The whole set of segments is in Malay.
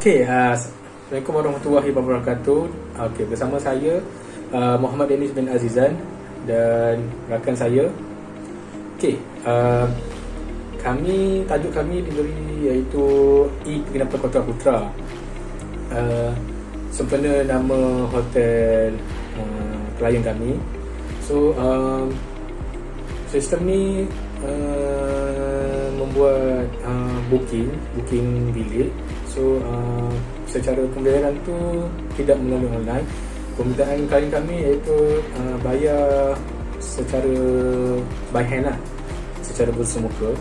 Assalamualaikum warahmatullahi wabarakatuh. Bersama saya Muhammad Danish bin Azizan dan rakan saya. Tajuk kami diberi iaitu E-Penginapan Kota Putra. Sempena nama hotel klien kami. Sistem ni membuat booking bilik. Secara pembayaran tu tidak melalui online. Permintaan klien kami iaitu bayar secara by hand lah, secara bersemuka.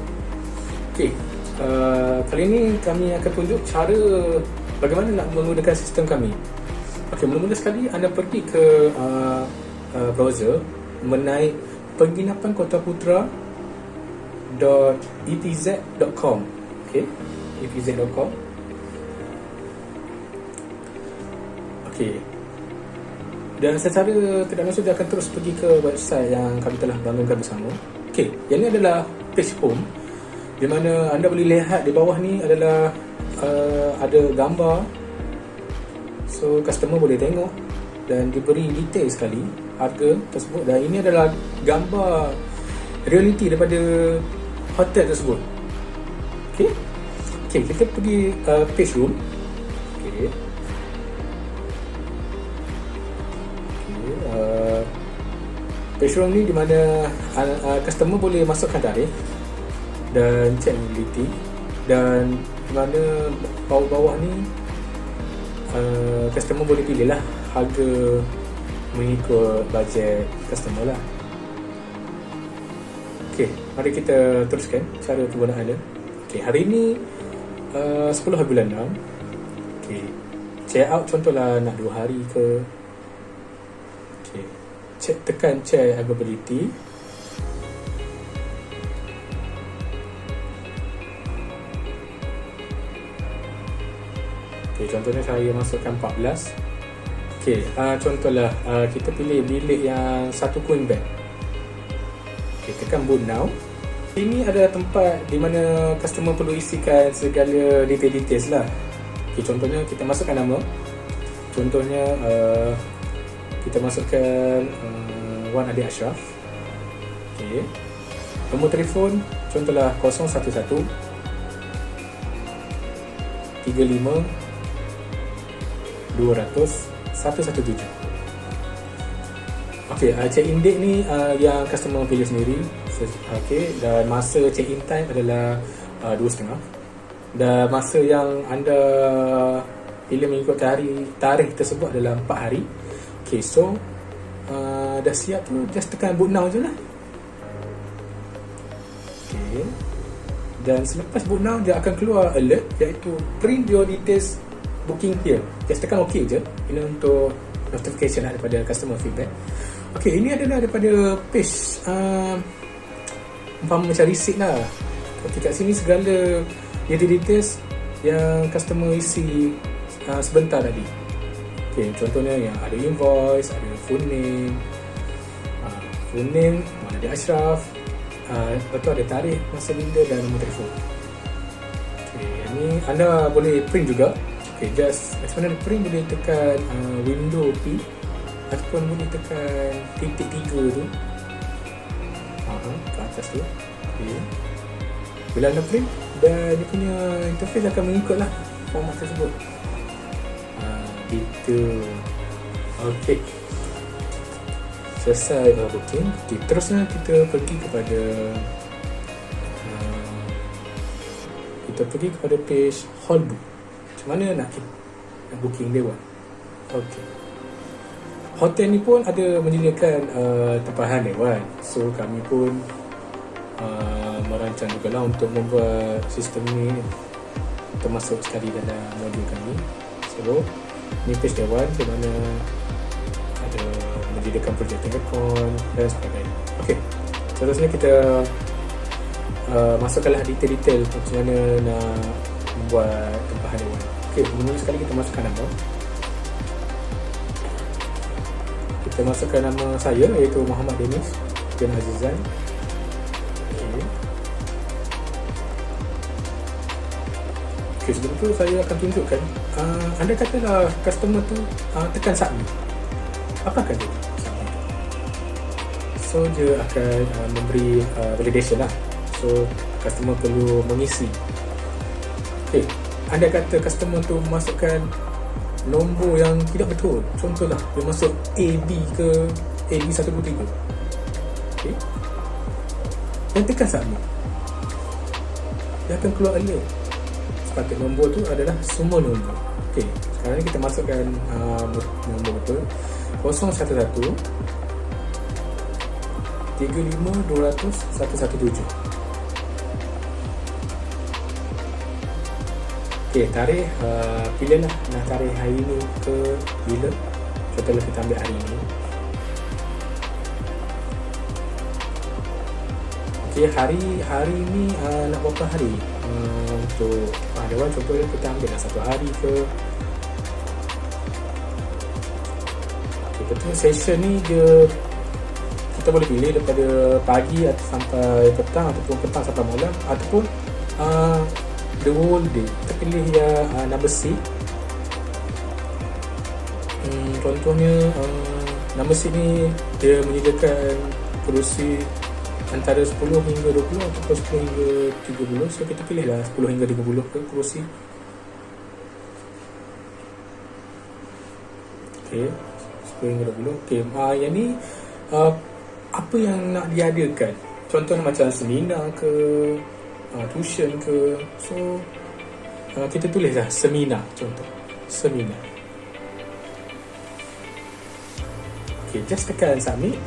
Kali ini kami akan tunjuk cara bagaimana nak menggunakan sistem kami. Mula-mula sekali anda pergi ke browser, menaik penginapankotaputra.epz.com. epz.com. Dan secara tidak langsung dia akan terus pergi ke website yang kami telah bangunkan bersama. Yang ini adalah page home, di mana anda boleh lihat di bawah ni adalah ada gambar. Customer boleh tengok dan diberi detail sekali harga tersebut, dan ini adalah gambar realiti daripada hotel tersebut. Kita pergi page room. Page room ni di mana customer boleh masukkan tarikh dan check mobility, dan di mana bawah-bawah ni customer boleh pilih lah harga mengikut bajet customer lah. Mari kita teruskan cara penggunaan dia. Hari ni 10 hari bulan 6. Check out contohlah nak 2 hari ke. Tekan check availability. Contohnya saya masukkan 14. Contohlah kita pilih bilik yang 1 queen bed. Tekan book now. Ini adalah tempat di mana customer perlu isikan segala details lah. Contohnya kita masukkan nama. Contohnya kita masukkan Wan Adi Ashraf. Nombor telefon contohlah 011 35 200 117. Check-in date ni yang customer pilih sendiri. Dan masa check-in time adalah 2.30. Dan masa yang anda pilih mengikut tarikh tersebut adalah 4 hari. Dah siap tu, just tekan book now je lah. Dan selepas book now, dia akan keluar alert iaitu print your details booking here. Just tekan OK je. Ini untuk notification lah daripada customer feedback. Ini adalah daripada page umpama macam receipt lah. Kat sini segala details yang customer isi sebentar tadi. Contohnya yang ada invoice, ada full name Muhammad Ashraf, lepas tu ada tarikh, masa bila dan nombor telefon. Ini anda boleh print juga. Just macam mana print, boleh tekan window P ataupun boleh tekan titik 3 tu ke atas tu. Bila anda print, dan dia punya interface akan mengikutlah format tersebut. Gitu. Selesai booking. Terusnya kita pergi kepada page hall book. Macam mana nak booking dewan. Hotel ni pun ada menyediakan tempahan dewan. Kami pun merancang juga lah untuk membuat sistem ni termasuk sekali dalam modul kami. Ni page dewan di mana ada menyediakan projecting aircon dan sebagainya. Seterusnya kita masukkanlah detail-detail macam mana nak membuat tempahan dewan. Mula sekali kita masukkan nama. Kita masukkan nama saya iaitu Muhammad Danish bin Azizan. Okay, sebelum tu saya akan tunjukkan. Anda katalah customer tu tekan submit. Apakah dia? Submit. So dia akan memberi validation lah. So customer perlu mengisi. Okay, anda kata customer tu masukkan nombor yang tidak betul. Contohlah dia masuk AB ke AB123. Okay, dan tekan submit, dia akan keluar alert. Sepatut nombor tu adalah semua nombor. Okay, sekarang ni kita masukkan nombor betul 011 35 200 117. Okay, tarikh pilihlah nak tarikh hari ni ke bila. Contohlah kita ambil hari ni. Okay, hari ni nak berapa hari untuk dewan. Contohnya kita ambil lah 1 hari ke. Okay, betul session ni dia kita boleh pilih daripada pagi atau sampai petang, ataupun petang sampai malam, ataupun the whole day. Kita pilih yang number seat. Contohnya number seat ni dia menyediakan kerusi antara 10 hingga 20 ataupun 10 hingga 30. So kita pilih lah 10 hingga 30 ke kerusi. Okay, 10 hingga 20. Okay, yang ni apa yang nak diadakan. Contohnya macam seminar ke, tuition ke. So kita tulis lah seminar. Contoh seminar. Okay, just tekan submit.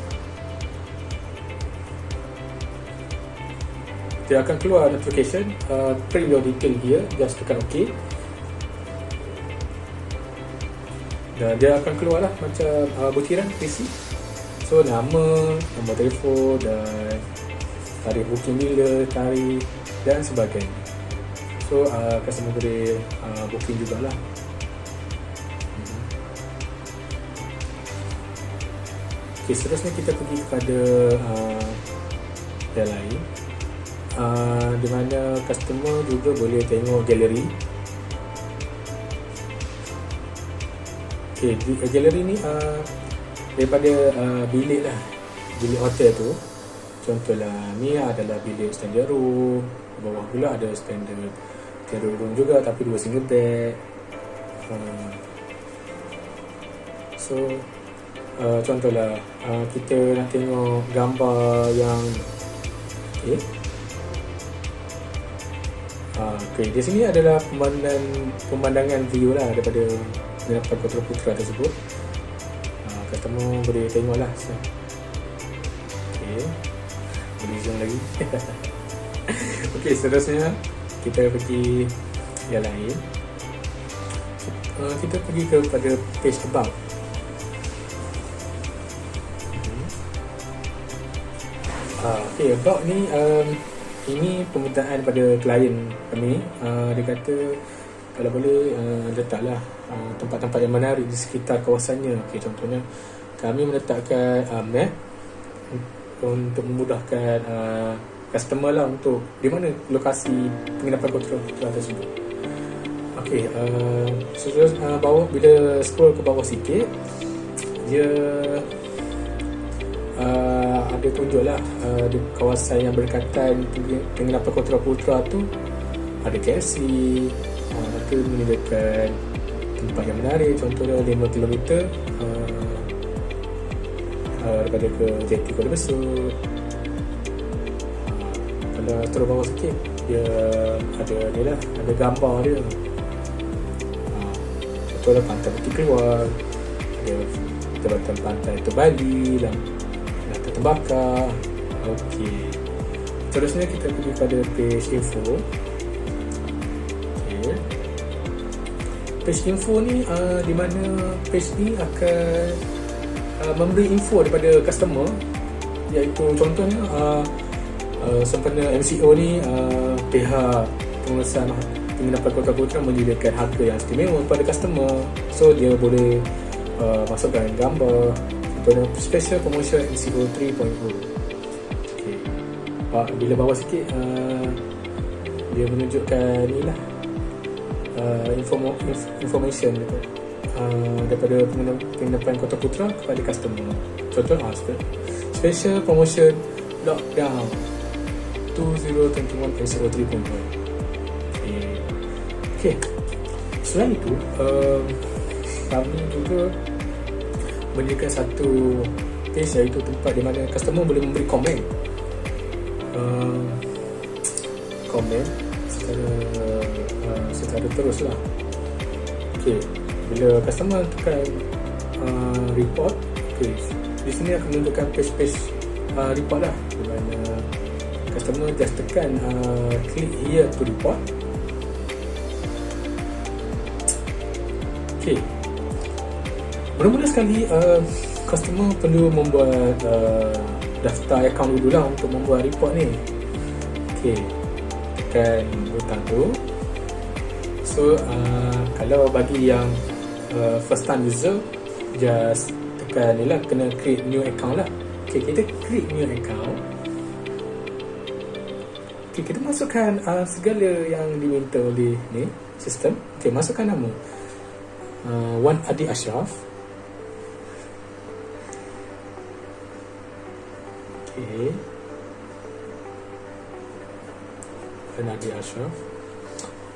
Dia akan keluar notification, print your detail here. Just tekan OK. Dan dia akan keluar lah macam butiran PC. So nama, nombor telefon dan tarikh booking bila, tarikh dan sebagainya. So customer boleh booking jugalah. Okay, seterusnya kita pergi kepada yang lain, di mana customer juga boleh tengok galeri. Okay, galeri ni daripada bilik lah, bilik hotel tu. Contohlah ni adalah bilik standard room, bawah pula ada standard room juga tapi 2 single bed. So contohlah kita nak tengok gambar yang okay, di sini adalah pemandangan view lah daripada Penginapan Kota Putra tersebut. Customer boleh tengok lah. Okay, boleh zoom lagi. Okay, seterusnya kita pergi yang lain. Kita pergi kepada page about. Okay, about ni ini permintaan pada klien kami. Dia kata kalau boleh letaklah tempat-tempat yang menarik di sekitar kawasannya. Okay, contohnya kami meletakkan map untuk memudahkan customer lah untuk di mana lokasi penginapan Kota Putra tersebut. Okay, bawah, bila scroll ke bawah sikit, dia ada tunjuk lah di kawasan yang berdekatan penginapan Kota Putra tu. Ada KFC, itu menyediakan tempat yang menarik. Contohnya 5 km daripada ke JT Kuala Besut. Kalau terus bawah sikit, dia ada ni lah, ada gambar dia. Contohnya Pantai Bukit Keluar, ada jabatan pantai Terbali, Lantai Terbakar. Okey, terusnya kita pergi pada page info. Okay, page info ni di mana page ni akan memberi info daripada customer, iaitu contohnya sempena MCO ni pihak pengurusan penginapan Kota Putra menyediakan harga yang istimewa kepada customer. So dia boleh masukkan gambar, contohnya special promotion MCO 3.0. Okay, bila bawah sikit dia menunjukkan ni lah information daripada penginapan Kota Putra kepada customer. Contoh special promotion lockdown 2021 episode 3.1. Okay. Selain itu, kami juga menyediakan satu page, iaitu tempat di mana customer boleh memberi komen secara terus lah. Okay. Bila customer tekan report, okay, di sini akan menunjukkan page report lah, di mana customer just tekan click here to report. Okay. Mula-mula sekali customer perlu membuat daftar account dulu lah untuk membuat report ni. Okay, tekan butang tu. So kalau bagi yang first time user, just tekan ni lah, kena create new account lah. Okay, kita create new account. Okay, kita masukkan segala yang diminta oleh ni sistem. Okay, masukkan nama Wan Adi Ashraf. Okay, Wan Adi Ashraf.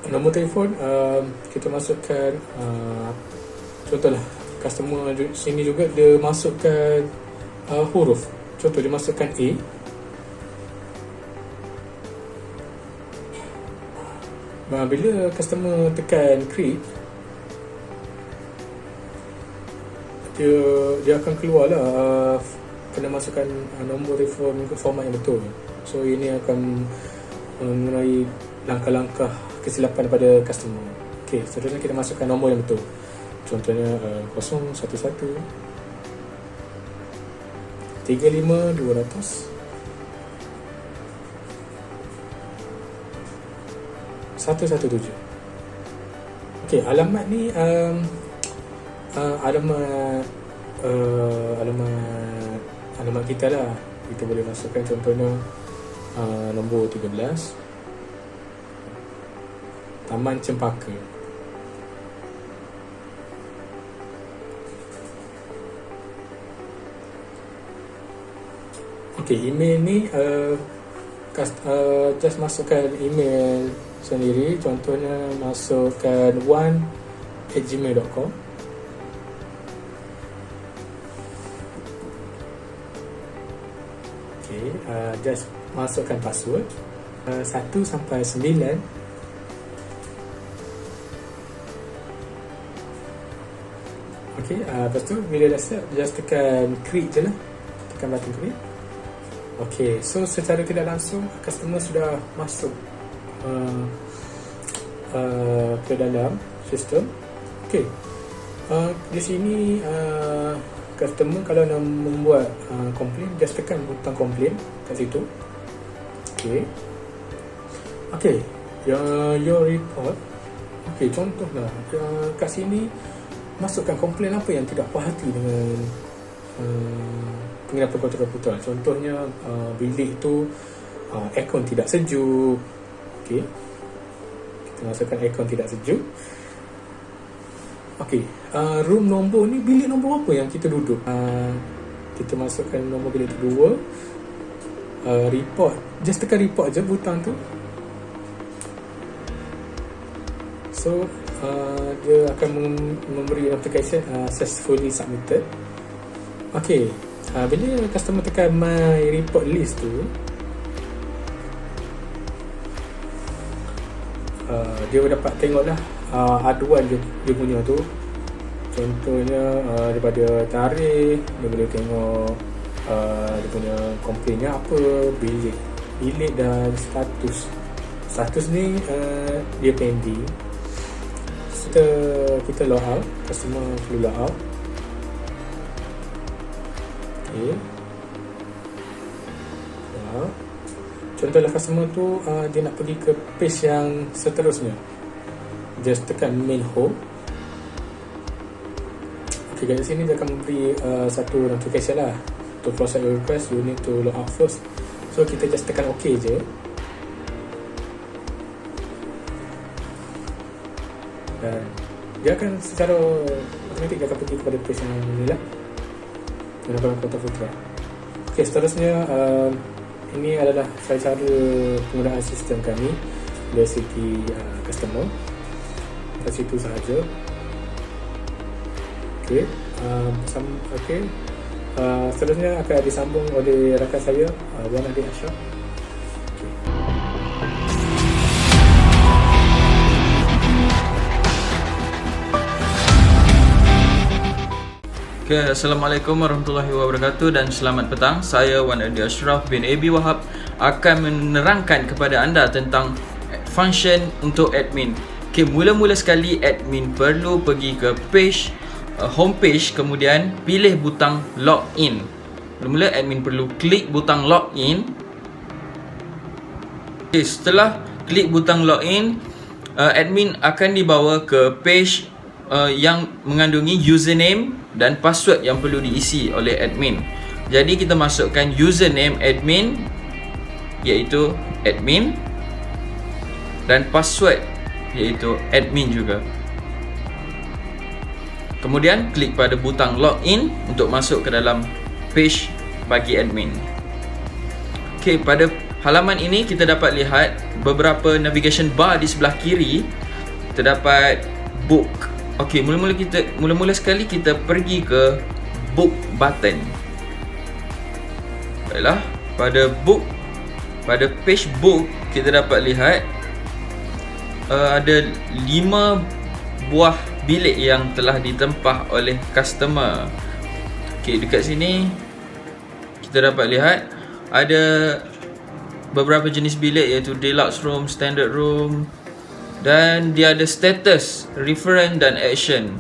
Nombor telefon kita masukkan contohlah customer sini juga dia masukkan huruf. Contoh dia masukkan A. Bila customer tekan create, dia akan keluar lah kena masukkan nombor telefon ke format yang betul. So ini akan mengenai langkah-langkah kesilapan pada customer. Okay, seterusnya kita masukkan nombor yang betul. Contohnya 011 35 200 117. Okay, alamat ni alamat kita lah. Kita boleh masukkan contohnya nombor 13 Taman Cempaka. Okay, email ni just masukkan email sendiri. Contohnya masukkan one@gmail.com. Okay, just masukkan password 1 sampai 9. Okay, lepas tu bila dah siap, just tekan create je lah. Tekan button create. Okay, so secara tidak langsung customer sudah masuk ke dalam sistem. Okay, di sini customer kalau nak membuat komplain, just tekan butang komplain kat situ. Okay. Okay, your report. Okay, contohlah kat sini masukkan komplain apa yang tidak puas hati dengan penginapan Kota Putra. Contohnya bilik tu aircon tidak sejuk. Okay, kita masukkan aircon tidak sejuk. Okay, room nombor ni, bilik nombor apa yang kita duduk. Kita masukkan nombor bilik kedua. Report, just tekan report je butang tu. So dia akan memberi notification successfully submitted. Okay, bila customer tekan my report list tu, dia dapat tengok lah aduan dia punya tu. Contohnya daripada tarikh, dia boleh tengok dia punya komplainnya apa, bilik dan status ni dia pending. Kita log out, customer perlu log out. Okay, contohlah customer tu dia nak pergi ke page yang seterusnya, just tekan main home. Okay, kat sini dia akan memberi satu notification lah, to process your request you need to log out first. So kita just tekan OK je. dan dia akan secara otomatik dia akan pergi kepada page yang ini lah, menggunakan Portal Filter. Okey, seterusnya ini adalah cara penggunaan sistem kami dari segi customer. Kat situ sahaja. Okey, seterusnya akan disambung oleh rakan saya, Wan Adi Ashraf. Okay, Assalamualaikum warahmatullahi wabarakatuh dan selamat petang. Saya Wan Adi Ashraf bin Abi Wahab akan menerangkan kepada anda tentang function untuk admin. Okay, mula-mula sekali admin perlu pergi ke page homepage, kemudian pilih butang login. Mula-mula admin perlu klik butang login. Okay, setelah klik butang login, admin akan dibawa ke page yang mengandungi username dan password yang perlu diisi oleh admin. Jadi kita masukkan username admin, iaitu admin, dan password iaitu admin juga. Kemudian klik pada butang login untuk masuk ke dalam page bagi admin. Okey, pada halaman ini kita dapat lihat beberapa navigation bar di sebelah kiri. Terdapat book. Okey, mula-mula sekali kita pergi ke book button. Baiklah, pada page book kita dapat lihat ada 5 buah bilik yang telah ditempah oleh customer. Okey, dekat sini kita dapat lihat ada beberapa jenis bilik, iaitu deluxe room, standard room, dan dia ada status, reference dan action.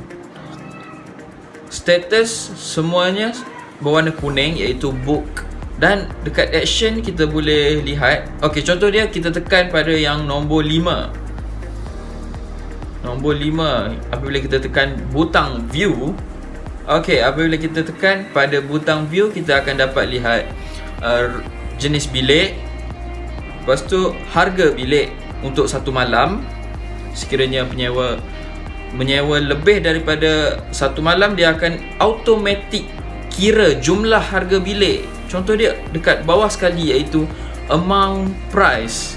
Status semuanya berwarna kuning, iaitu book, dan dekat action kita boleh lihat, okey, contoh dia kita tekan pada yang nombor 5. Nombor 5, apabila kita tekan butang view, okey, apabila kita tekan pada butang view, kita akan dapat lihat jenis bilik, lepas tu harga bilik untuk satu malam. Sekiranya penyewa menyewa lebih daripada satu malam, dia akan automatik kira jumlah harga bilik. Contoh dia dekat bawah sekali, iaitu amount price.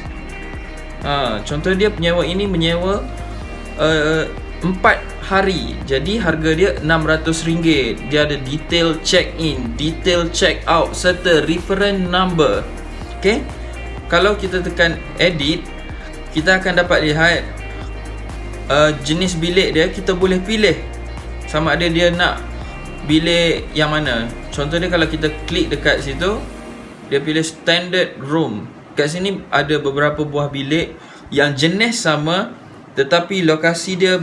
Contoh dia penyewa ini menyewa 4 hari, jadi harga dia RM600. Dia ada detail check in, detail check out serta reference number. Okay, kalau kita tekan edit, kita akan dapat lihat jenis bilik dia. Kita boleh pilih sama ada dia nak bilik yang mana. Contoh dia, kalau kita klik dekat situ, dia pilih standard room. Kat sini ada beberapa buah bilik yang jenis sama, tetapi lokasi dia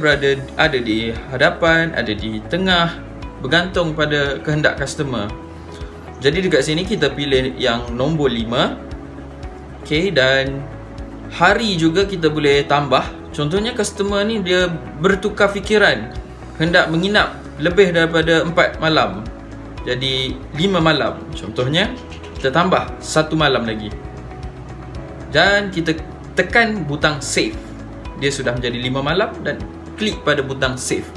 ada di hadapan, ada di tengah, bergantung pada kehendak customer. Jadi dekat sini kita pilih yang nombor 5. Okay, dan hari juga kita boleh tambah. Contohnya customer ni dia bertukar fikiran, hendak menginap lebih daripada 4 malam, jadi 5 malam. Contohnya kita tambah 1 malam lagi, dan kita tekan butang save. Dia sudah menjadi 5 malam, dan klik pada butang save,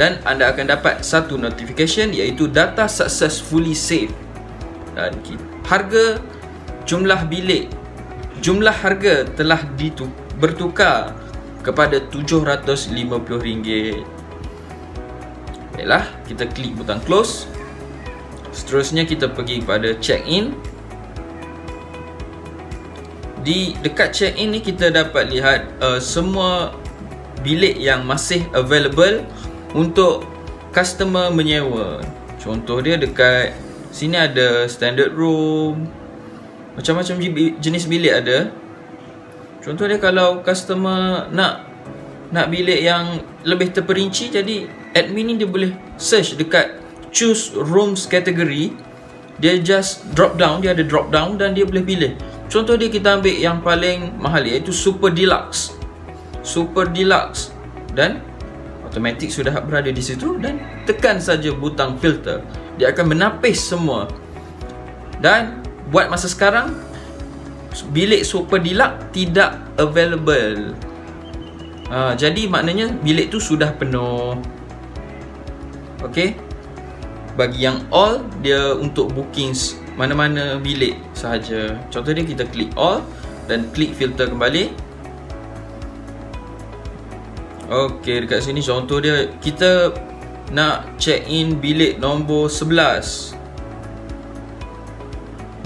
dan anda akan dapat satu notification, iaitu data successfully saved. Dan harga, jumlah bilik, jumlah harga telah bertukar kepada RM750. Baiklah, kita klik butang close. Seterusnya kita pergi pada check in. Di dekat check in ni kita dapat lihat semua bilik yang masih available untuk customer menyewa. Contoh dia dekat sini ada standard room, macam-macam jenis bilik ada. Contoh dia, kalau customer nak bilik yang lebih terperinci, jadi admin ni dia boleh search dekat choose rooms category. Dia just drop down, dia ada drop down, dan dia boleh pilih. Contoh dia, kita ambil yang paling mahal, iaitu super deluxe. Super deluxe, dan automatik sudah berada di situ, dan tekan saja butang filter, dia akan menapis semua. Dan buat masa sekarang, bilik super deluxe tidak available. Jadi maknanya bilik tu sudah penuh. Okey. Bagi yang all, dia untuk bookings mana-mana bilik sahaja. Contoh dia, kita klik all dan klik filter kembali. Okey, dekat sini contoh dia, kita nak check in bilik nombor 11.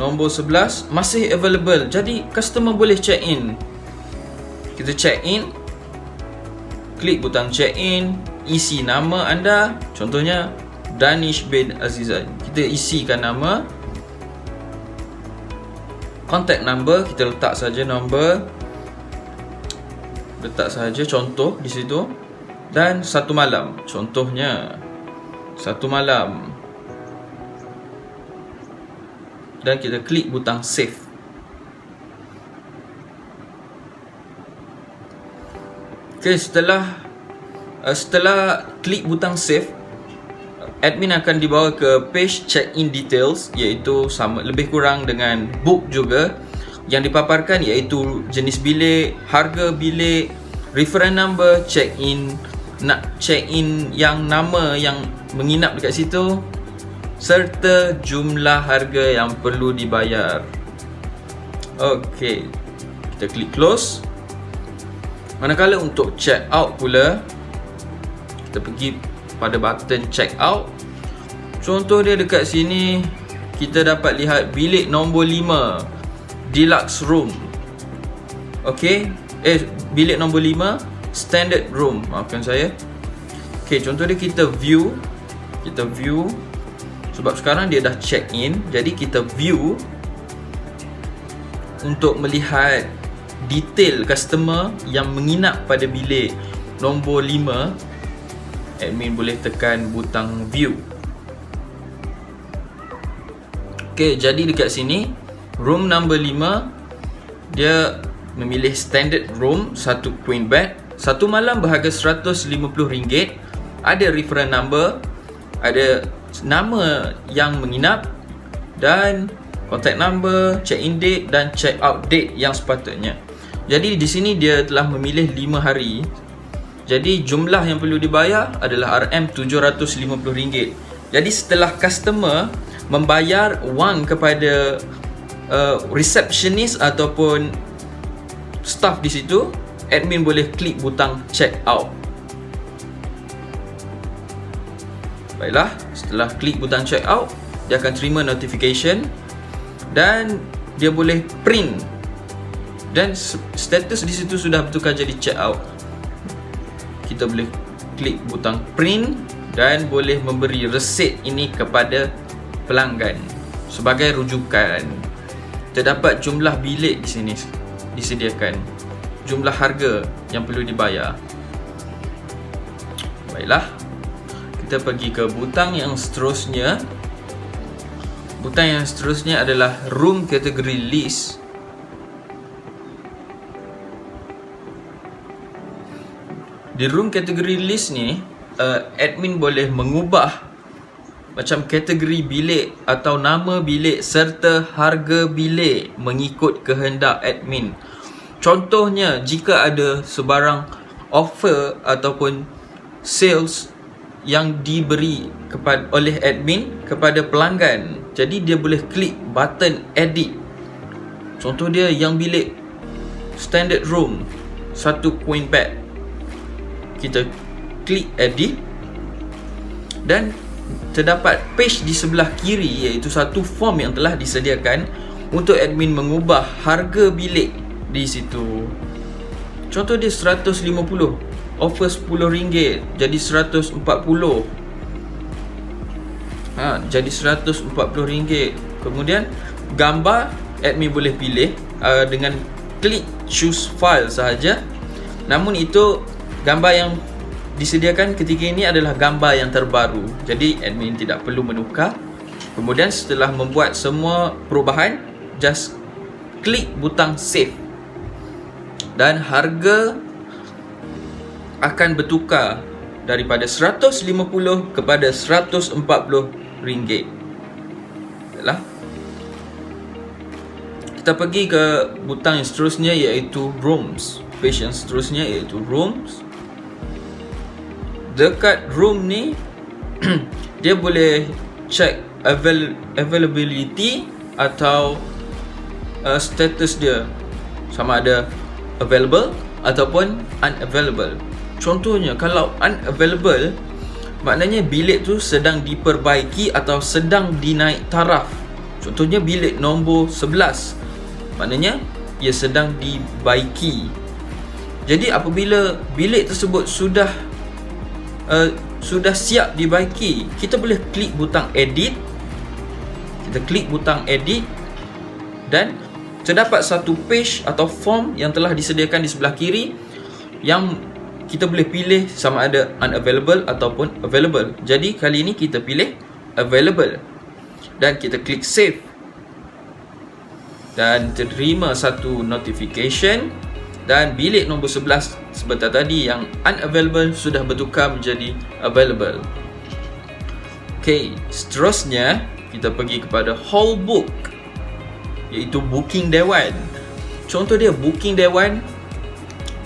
Nombor 11 masih available. Jadi customer boleh check in. Kita check in, klik butang check in, isi nama anda. Contohnya Danish bin Azizan. Kita isikan nama, contact number, kita letak saja nombor, letak saja contoh di situ, dan 1 malam. Contohnya 1 malam. Dan kita klik butang save. Okay, setelah klik butang save, admin akan dibawa ke page check-in details, iaitu sama lebih kurang dengan book juga. Yang dipaparkan iaitu jenis bilik, harga bilik, reference number, check-in, nak check-in yang nama yang menginap dekat situ, serta jumlah harga yang perlu dibayar. Okey, kita klik close. Manakala untuk check out pula, kita pergi pada button check out. Contoh dia dekat sini, kita dapat lihat bilik nombor 5, deluxe room. Okey, bilik nombor 5, standard room, maafkan saya. Okey, contoh dia, kita view. Sebab sekarang dia dah check in, jadi kita view untuk melihat detail customer yang menginap pada bilik nombor 5. Admin boleh tekan butang view. Okey, jadi dekat sini room number 5, dia memilih standard room, 1 queen bed, 1 malam berharga RM150. Ada reference number, ada nama yang menginap, dan contact number, check-in date dan check-out date yang sepatutnya. Jadi di sini dia telah memilih 5 hari. Jadi jumlah yang perlu dibayar adalah RM750. Jadi setelah customer membayar wang kepada receptionist ataupun staff di situ, admin boleh klik butang check out. Baiklah, setelah klik butang check out, dia akan terima notification dan dia boleh print, dan status di situ sudah bertukar jadi check out. Kita boleh klik butang print dan boleh memberi resit ini kepada pelanggan sebagai rujukan. Terdapat jumlah bilik di sini disediakan, jumlah harga yang perlu dibayar. Baiklah, kita pergi ke butang yang seterusnya. Butang yang seterusnya adalah room category list. Di room category list ni, admin boleh mengubah macam kategori bilik atau nama bilik serta harga bilik mengikut kehendak admin. Contohnya, jika ada sebarang offer ataupun sales yang diberi oleh admin kepada pelanggan, jadi dia boleh klik button edit. Contoh dia, yang bilik standard room, 1 queen bed, kita klik edit, dan terdapat page di sebelah kiri, iaitu satu form yang telah disediakan untuk admin mengubah harga bilik di situ. Contoh dia 150, offer RM10 jadi RM140. Jadi RM140. Kemudian gambar admin boleh pilih dengan klik choose file sahaja. Namun itu gambar yang disediakan ketika ini adalah gambar yang terbaru, jadi admin tidak perlu menukar. Kemudian setelah membuat semua perubahan, just klik butang save dan harga akan bertukar daripada RM150 kepada RM140. Baiklah, kita pergi ke butang yang seterusnya, iaitu rooms. page yang seterusnya iaitu rooms. Dekat room ni dia boleh check availability atau status dia, sama ada available ataupun unavailable. Contohnya kalau unavailable, maknanya bilik tu sedang diperbaiki atau sedang dinaik taraf. Contohnya bilik nombor 11, maknanya ia sedang dibaiki. Jadi apabila bilik tersebut sudah siap dibaiki, kita boleh klik butang edit. Kita klik butang edit dan terdapat satu page atau form yang telah disediakan di sebelah kiri yang kita boleh pilih sama ada unavailable ataupun available. Jadi kali ini kita pilih available dan kita klik save dan terima satu notification, dan bilik nombor 11 sebentar tadi yang unavailable sudah bertukar menjadi available. Okey, seterusnya kita pergi kepada hall book, iaitu booking dewan. Contoh dia booking dewan,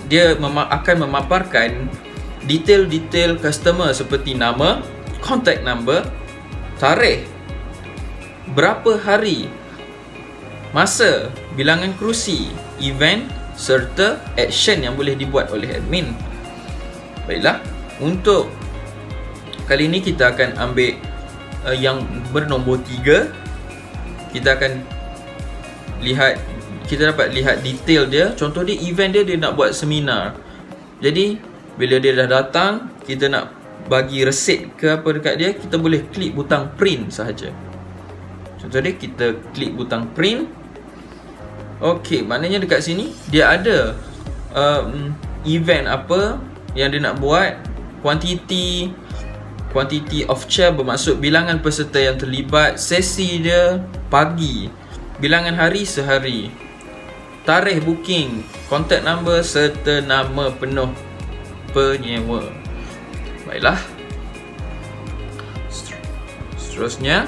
dia akan memaparkan detail-detail customer seperti nama, contact number, tarikh, berapa hari, masa, bilangan kerusi, event serta action yang boleh dibuat oleh admin. Baiklah, untuk kali ini kita akan ambil yang bernombor 3. Kita akan lihat, kita dapat lihat detail dia. Contoh dia, event dia nak buat seminar. Jadi bila dia dah datang, kita nak bagi resit ke apa dekat dia, kita boleh klik butang print sahaja. Contoh dia, kita klik butang print. Okey, maknanya dekat sini dia ada event apa yang dia nak buat, quantity of chair bermaksud bilangan peserta yang terlibat, sesi dia pagi, bilangan hari sehari, tarikh booking, contact number serta nama penuh penyewa. Baiklah, seterusnya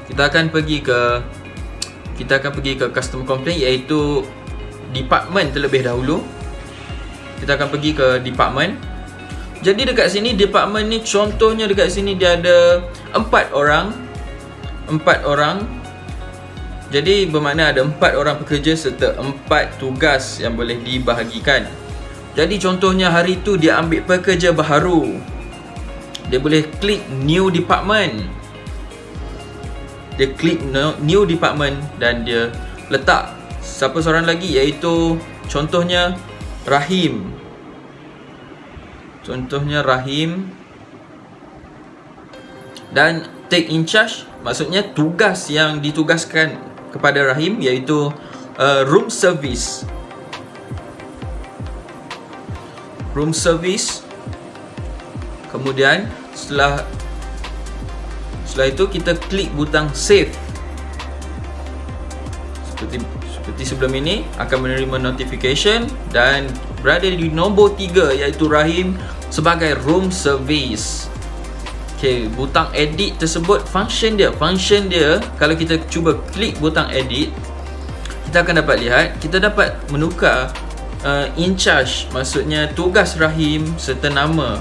kita akan pergi ke customer complaint, iaitu department terlebih dahulu. Kita akan pergi ke department. Jadi dekat sini department ni, contohnya dekat sini dia ada 4 orang. Jadi bermakna ada 4 orang pekerja serta 4 tugas yang boleh dibahagikan. Jadi contohnya hari tu dia ambil pekerja baharu, dia boleh klik new department. Dia klik new department dan dia letak siapa seorang lagi, iaitu contohnya Rahim. Dan take in charge, maksudnya tugas yang ditugaskan kepada Rahim, iaitu room service. Kemudian setelah itu kita klik butang save. Seperti sebelum ini, akan menerima notification dan berada di nombor 3, iaitu Rahim sebagai room service. Okey, butang edit tersebut, function dia kalau kita cuba klik butang edit, kita akan dapat lihat, kita dapat menukar in charge, maksudnya tugas Rahim serta nama.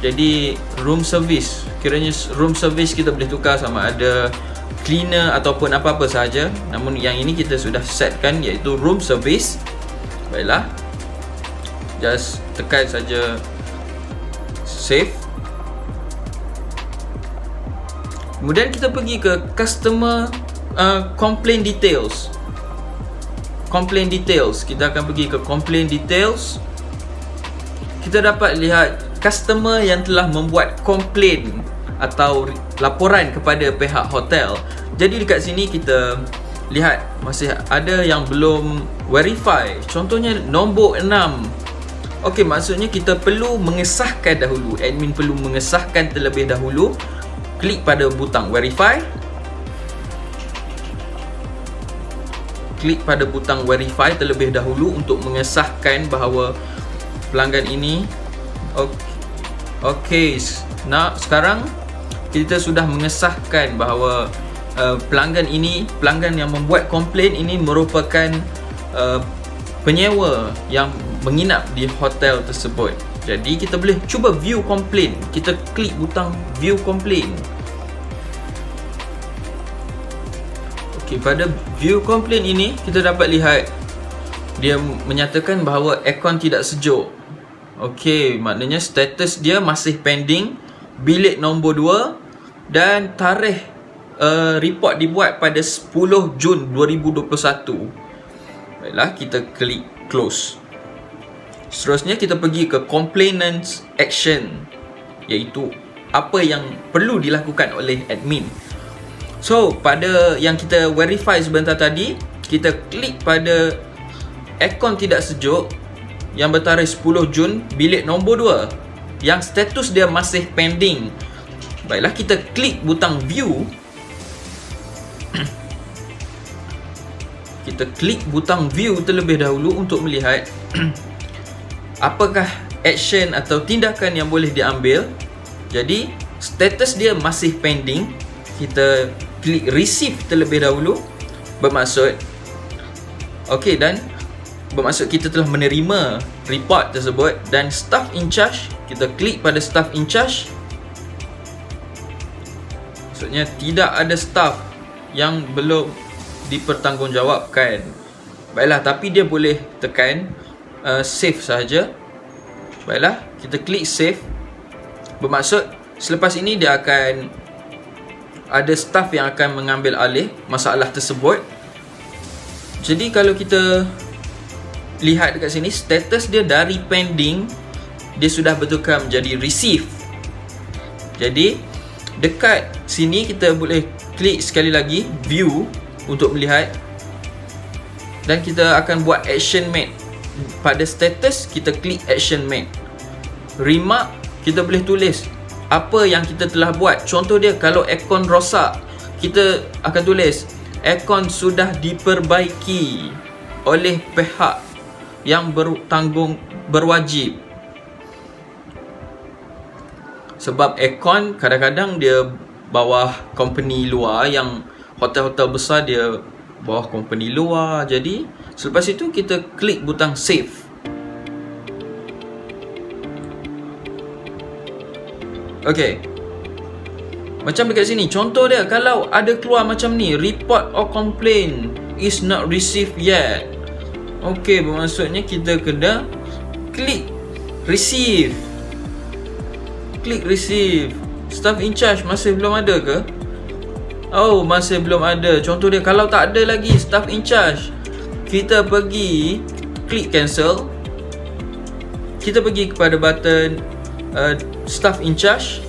Jadi room service, kiranya room service kita boleh tukar sama ada cleaner ataupun apa-apa sahaja. Namun yang ini kita sudah setkan, iaitu room service. Baiklah, just tekan saja save. Kemudian kita pergi ke customer complaint details. Kita akan pergi ke complaint details. Kita dapat lihat customer yang telah membuat komplain atau laporan kepada pihak hotel. Jadi dekat sini kita lihat masih ada yang belum verify. Contohnya nombor 6. Okey, maksudnya kita perlu mengesahkan dahulu. Admin perlu mengesahkan terlebih dahulu. Klik pada butang verify. Klik pada butang verify terlebih dahulu untuk mengesahkan bahawa pelanggan ini Okey, nah sekarang kita sudah mengesahkan bahawa pelanggan yang membuat komplain ini merupakan penyewa yang menginap di hotel tersebut. Jadi kita boleh cuba view complaint. Kita klik butang view complaint. Okey, pada view complaint ini kita dapat lihat dia menyatakan bahawa aircon tidak sejuk. Okey, maknanya status dia masih pending, bilik nombor 2, dan tarikh report dibuat pada 10 Jun 2021. Baiklah, kita klik close. Seterusnya kita pergi ke complainants action, iaitu apa yang perlu dilakukan oleh admin. So, pada yang kita verify sebentar tadi, kita klik pada aircon tidak sejuk yang bertarikh 10 Jun, bilik nombor 2, yang status dia masih pending. Baiklah, kita klik butang view. Kita klik butang view terlebih dahulu untuk melihat apakah action atau tindakan yang boleh diambil. Jadi status dia masih pending. Kita klik receive terlebih dahulu, bermaksud okey, dan bermaksud kita telah menerima report tersebut. Dan staff in charge, kita klik pada staff in charge, maksudnya tidak ada staff yang belum dipertanggungjawabkan. Baiklah, tapi dia boleh tekan save sahaja. Baiklah, kita klik save, bermaksud selepas ini dia akan ada staff yang akan mengambil alih masalah tersebut. Jadi kalau kita lihat dekat sini, status dia dari pending, dia sudah bertukar menjadi receive. Jadi dekat sini kita boleh klik sekali lagi view untuk melihat, dan kita akan buat action made. Pada status kita klik action made. Remark, kita boleh tulis apa yang kita telah buat. Contoh dia, kalau aircon rosak, kita akan tulis aircon sudah diperbaiki oleh pihak yang berwajib. Sebab aircon kadang-kadang dia bawah company luar, yang hotel-hotel besar dia bawah company luar. Jadi selepas itu kita klik butang save. Okey, macam dekat sini contoh dia, kalau ada keluar macam ni, report or complaint is not received yet. Okey, bermaksudnya kita kena klik receive. Klik receive. Staff in charge masih belum ada ke? Oh, masih belum ada. Contoh dia, kalau tak ada lagi staff in charge, kita pergi klik cancel. Kita pergi kepada button staff in charge.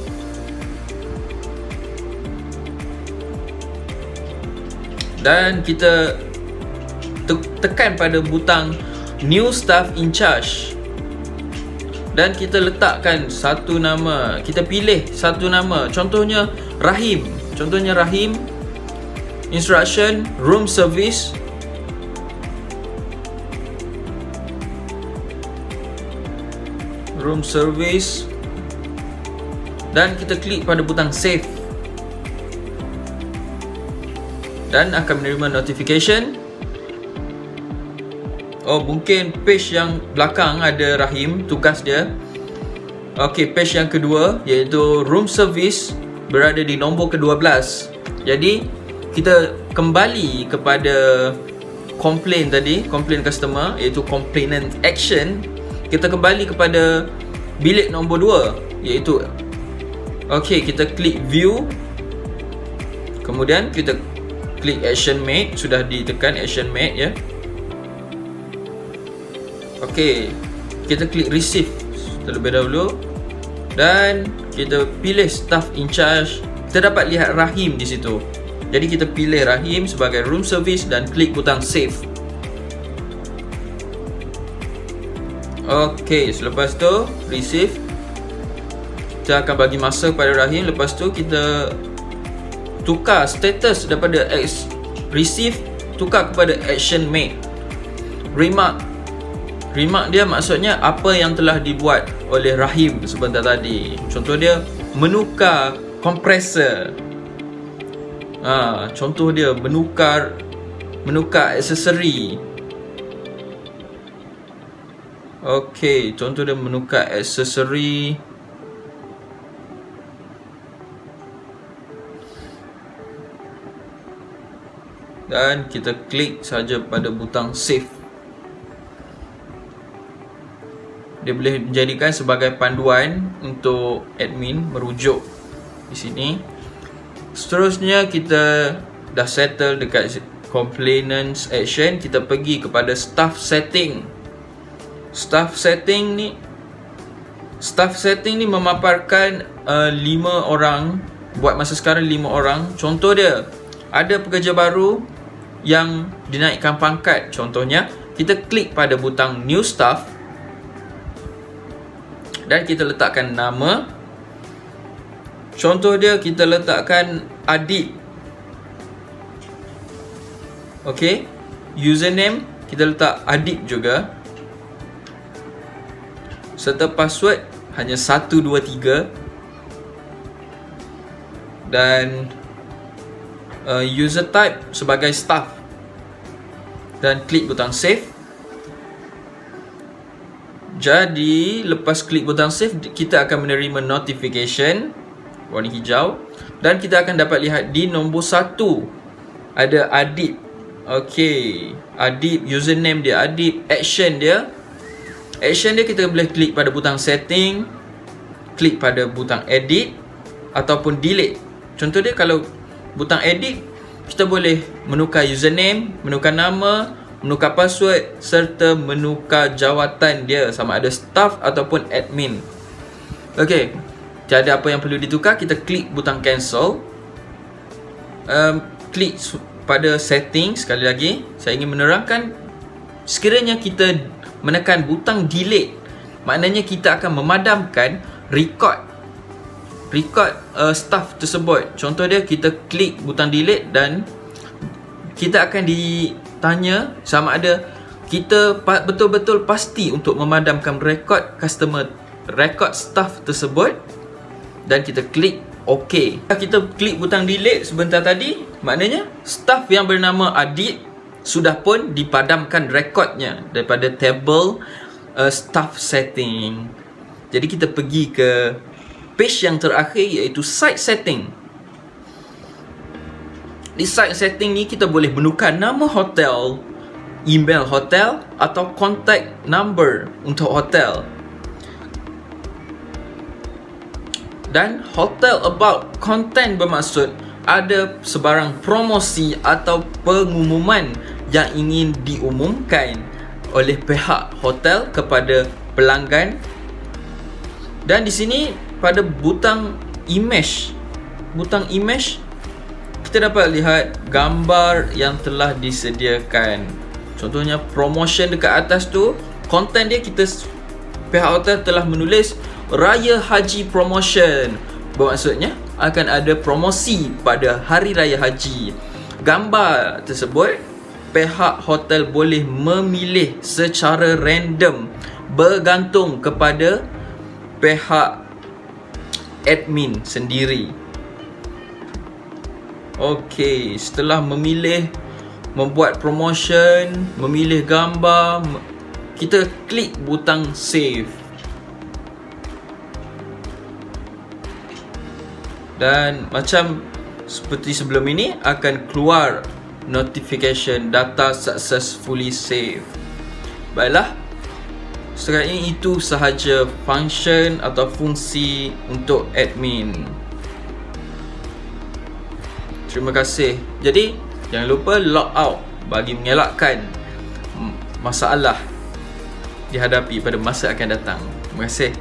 Dan kita tekan pada butang new staff in charge. Dan kita letakkan satu nama. Kita pilih satu nama. Contohnya Rahim. Instruction room service. Dan kita klik pada butang save. Dan akan menerima notification. Oh, mungkin page yang belakang ada Rahim, tugas dia. Okey, page yang kedua iaitu room service berada di nombor ke-12. Jadi kita kembali kepada complaint tadi, complaint customer, iaitu complainant action. Kita kembali kepada bilik nombor 2, iaitu okey, kita klik view. Kemudian kita klik action made. Sudah ditekan action made ya. Okey, kita klik receive terlebih dahulu. Dan kita pilih staff in charge. Kita dapat lihat Rahim di situ. Jadi kita pilih Rahim sebagai room service dan klik butang save. Okey, selepas tu receive. Kita akan bagi masa pada Rahim. Lepas tu kita tukar status daripada receive, tukar kepada action made. Remark dia maksudnya apa yang telah dibuat oleh Rahim sebentar tadi. Contoh dia, menukar kompresor. Contoh dia, menukar aksesori. Okey, contoh dia menukar aksesori. Dan kita klik saja pada butang save. Dia boleh menjadikan sebagai panduan untuk admin merujuk di sini. Seterusnya kita dah settle dekat complainants action, kita pergi kepada staff setting. Staff setting ni memaparkan 5 orang. Buat masa sekarang 5 orang. Contoh dia, ada pekerja baru yang dinaikkan pangkat. Contohnya, kita klik pada butang new staff dan kita letakkan nama. Contoh dia, kita letakkan Adib. Okey, username kita letak Adib juga. Serta password hanya 123. Dan user type sebagai staff. Dan klik butang save. Jadi lepas klik butang save, kita akan menerima notification warna hijau. Dan kita akan dapat lihat di nombor 1 ada Adib. Okey, Adib, username dia Adib. Action dia kita boleh klik pada butang setting, klik pada butang edit ataupun delete. Contoh dia, kalau butang edit, kita boleh menukar username, menukar nama, menukar password serta menukar jawatan dia, sama ada staff ataupun admin. Okey, tiada apa yang perlu ditukar. Kita klik butang cancel. Klik pada setting. Sekali lagi saya ingin menerangkan, sekiranya kita menekan butang delete, maknanya kita akan memadamkan record staff tersebut. Contoh dia, kita klik butang delete dan kita akan ditanya sama ada kita betul-betul pasti untuk memadamkan rekod staff tersebut, dan kita klik OK. Kita klik butang delete sebentar tadi, maknanya staff yang bernama Adib sudah pun dipadamkan rekodnya daripada table staff setting. Jadi kita pergi ke page yang terakhir, iaitu site setting. Di site setting ni kita boleh menukar nama hotel, email hotel atau contact number untuk hotel. Dan hotel about content bermaksud ada sebarang promosi atau pengumuman yang ingin diumumkan oleh pihak hotel kepada pelanggan. Dan di sini pada butang image kita dapat lihat gambar yang telah disediakan. Contohnya promotion dekat atas tu, konten dia, pihak hotel telah menulis Raya Haji Promotion. Bermaksudnya akan ada promosi pada Hari Raya Haji. Gambar tersebut pihak hotel boleh memilih secara random bergantung kepada pihak admin sendiri. Okey, setelah memilih, membuat promotion, memilih gambar, kita klik butang save. Dan macam seperti sebelum ini, akan keluar notification data successfully saved. Baiklah, sekarang ini itu sahaja function atau fungsi untuk admin. Terima kasih. Jadi jangan lupa log out bagi mengelakkan masalah dihadapi pada masa akan datang. Terima kasih.